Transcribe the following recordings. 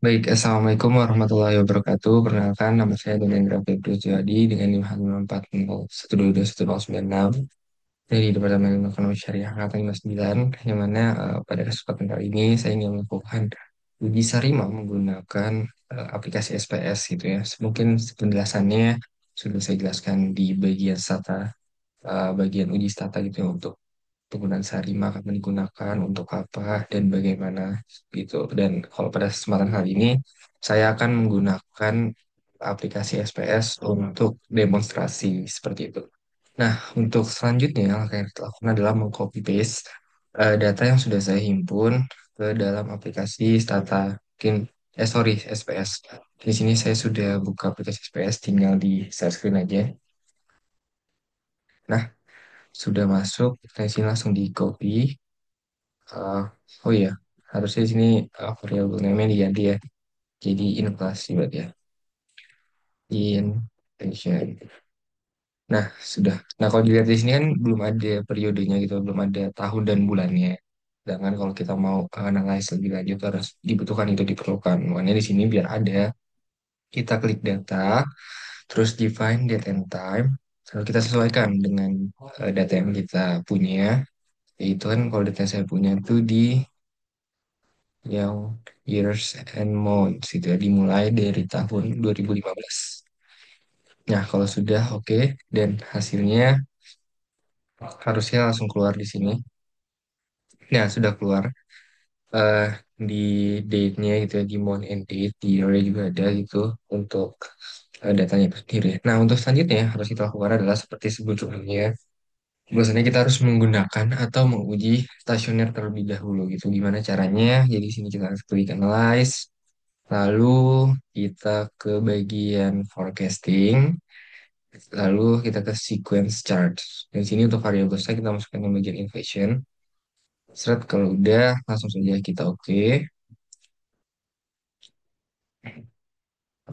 Baik, Assalamualaikum warahmatullahi wabarakatuh. Perkenalkan, nama saya Donendra Febri Setiadi dengan NIM H540121096 dari Departemen Ekonomi Syariah Angkatan 59, yang mana pada kesempatan kali ini saya ingin melakukan uji sarima menggunakan aplikasi SPS gitu ya. Mungkin penjelasannya sudah saya jelaskan di bagian bagian uji stata gitu ya, untuk penggunaan Sarima akan digunakan untuk apa dan bagaimana gitu. Dan kalau pada kesempatan kali ini saya akan menggunakan aplikasi SPS untuk demonstrasi seperti itu. Nah, untuk selanjutnya langkah yang kita lakukan adalah mengcopy paste data yang sudah saya himpun ke dalam aplikasi Stata. Sorry, SPS. Di sini saya sudah buka aplikasi SPS, tinggal di share screen aja. Nah, sudah masuk, di sini langsung di copy. Uh, oh iya, harusnya di sini variable name-nya diganti ya. Jadi inflasi berarti ya. Inflation. Nah, sudah. Nah, kalau dilihat di sini kan belum ada periodenya gitu, belum ada tahun dan bulannya. Sedangkan kalau kita mau analyze lebih lanjut harus dibutuhkan itu diperlukan. Makanya di sini biar ada, kita klik data, terus define date and time, lalu kita sesuaikan dengan data yang kita punya. Yaitu kan kalau data saya punya itu di yang years and months itu ya, dimulai dari tahun 2015. Nah, kalau sudah oke dan hasilnya harusnya langsung keluar di sini. Nah, sudah keluar eh di date-nya gitu ya, di month and date, di year juga ada gitu untuk datanya itu sendiri. Nah, untuk selanjutnya harus kita lakukan adalah seperti sebelumnya. Biasanya kita harus menggunakan atau menguji stasioner terlebih dahulu gitu. Gimana caranya? Jadi sini kita harus klik analyze. Lalu kita ke bagian forecasting, lalu kita ke sequence chart. Dan sini untuk variabel saya kita masukkan ke bagian inflation. Seret kalau udah langsung saja kita oke.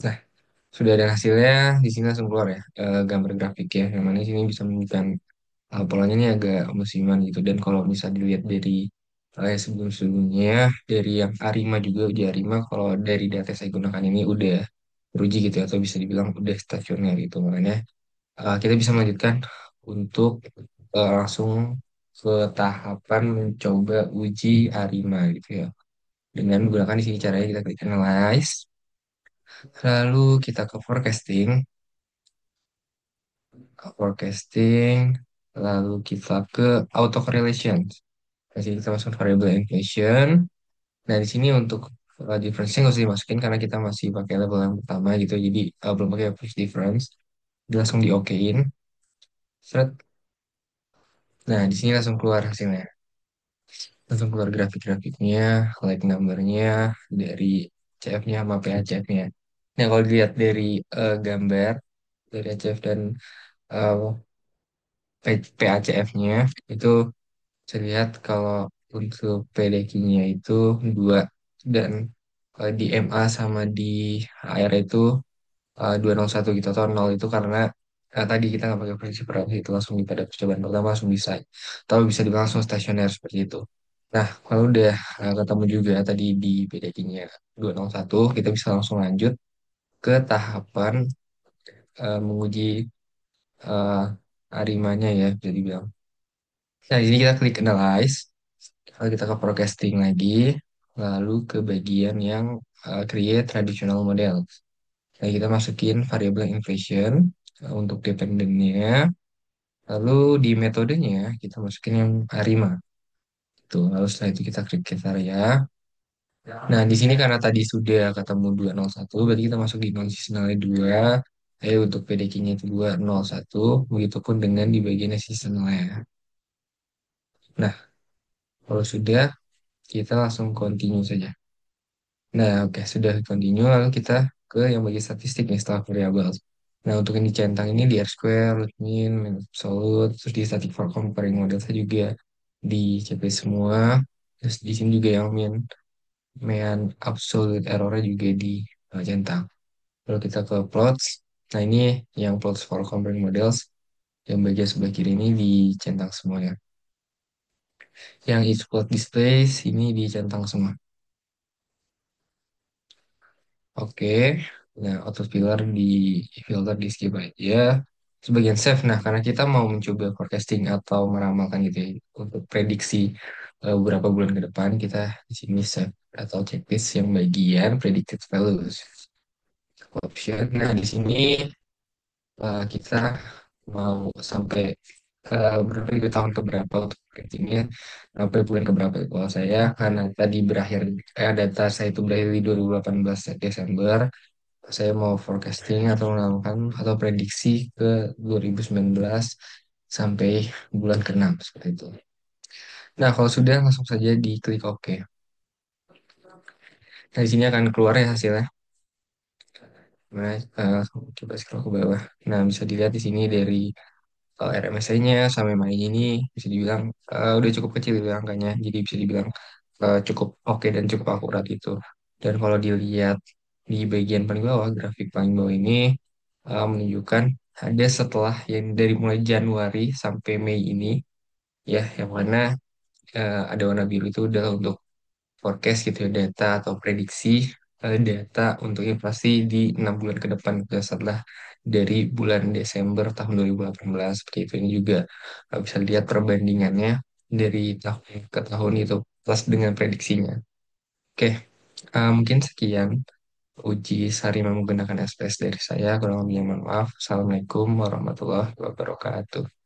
Nah, sudah ada hasilnya di sini langsung keluar ya gambar grafik ya. Yang mana di sini bisa menunjukkan polanya ini agak musiman gitu. Dan kalau bisa dilihat dari sebelum-sebelumnya dari yang Arima juga uji Arima, kalau dari data yang saya gunakan ini udah teruji gitu ya, atau bisa dibilang udah stasioner gitu. Makanya kita bisa melanjutkan untuk langsung ke tahapan mencoba uji Arima gitu ya. Dengan menggunakan di sini caranya kita klik analyze, lalu kita ke forecasting, lalu kita ke auto correlation. Di sini kita masuk variable inflation. Nah, di sini untuk difference-nya nggak usah dimasukin karena kita masih pakai level yang pertama gitu. Jadi belum pakai push difference. Dia langsung di OK-in. Seret. Nah, di sini langsung keluar hasilnya. Langsung keluar grafik-grafiknya, like number-nya, dari CF-nya sama PHCF-nya. Nah, kalau dilihat dari gambar, dari HCF dan eh, PHCF-nya, itu saya lihat kalau untuk PDQ-nya itu 2, dan di MA sama di HR itu 201 gitu, atau 0 itu karena tadi kita nggak pakai prinsip relasi itu, langsung di pada percobaan pertama langsung bisa, atau bisa dibilang langsung stasioner seperti itu. Nah, kalau udah ketemu juga tadi di PDQ-nya 201, kita bisa langsung lanjut ke tahapan menguji uh, arimanya ya, bisa dibilang. Nah, di sini kita klik analyze, lalu kita ke forecasting lagi, lalu ke bagian yang create traditional model. Nah, kita masukin variabel inflation untuk dependennya, lalu di metodenya kita masukin yang ARIMA. Tuh, lalu setelah itu kita klik kriteria. Nah, di sini karena tadi sudah ketemu 201, berarti kita masuk di non-seasonalnya 2. Untuk PDQ-nya itu 201, begitupun dengan di bagian seasonalnya. Nah, kalau sudah, kita langsung continue saja. Nah, oke, sudah continue, lalu kita ke yang bagian statistik nih setelah variabel. Nah, untuk yang dicentang ini di R square, root mean, mean absolute, terus di static for comparing model saya juga di CP semua. Terus di sini juga yang mean absolute errornya juga dicentang. Lalu kita ke plots. Nah, ini yang plots for comparing models, yang bagian sebelah kiri ini dicentang semuanya. Yang each plot displays ini dicentang semua. Oke, nah autopillar di filter di skip aja. Sebagian save, nah karena kita mau mencoba forecasting atau meramalkan gitu ya, untuk prediksi beberapa bulan ke depan, kita di sini save atau checklist yang bagian predicted values option. Nah di sini kita mau sampai berapa itu tahun ke berapa untuk predictingnya, sampai bulan ke berapa. Kalau saya karena tadi berakhir data saya itu berakhir di 2018 Desember, saya mau forecasting atau melakukan atau prediksi ke 2019 sampai bulan ke-6 seperti itu. Nah, kalau sudah langsung saja diklik OK. Nah, di sini akan keluar ya hasilnya. Nah, coba scroll ke bawah. Nah, bisa dilihat di sini dari RMSI-nya sampai Mei ini bisa dibilang udah cukup kecil itu angkanya. Jadi bisa dibilang cukup oke dan cukup akurat itu. Dan kalau dilihat di bagian paling bawah, grafik paling bawah ini menunjukkan ada setelah yang dari mulai Januari sampai Mei ini, ya yang mana ada warna biru itu adalah untuk forecast gitu ya, data atau prediksi data untuk inflasi di 6 bulan ke depan setelah dari bulan Desember tahun 2018 seperti itu. Ini juga bisa lihat perbandingannya dari tahun ke tahun itu plus dengan prediksinya. Oke, mungkin sekian uji Sarima menggunakan SPS dari saya. Kurang lebihnya mohon maaf. Assalamualaikum warahmatullahi wabarakatuh.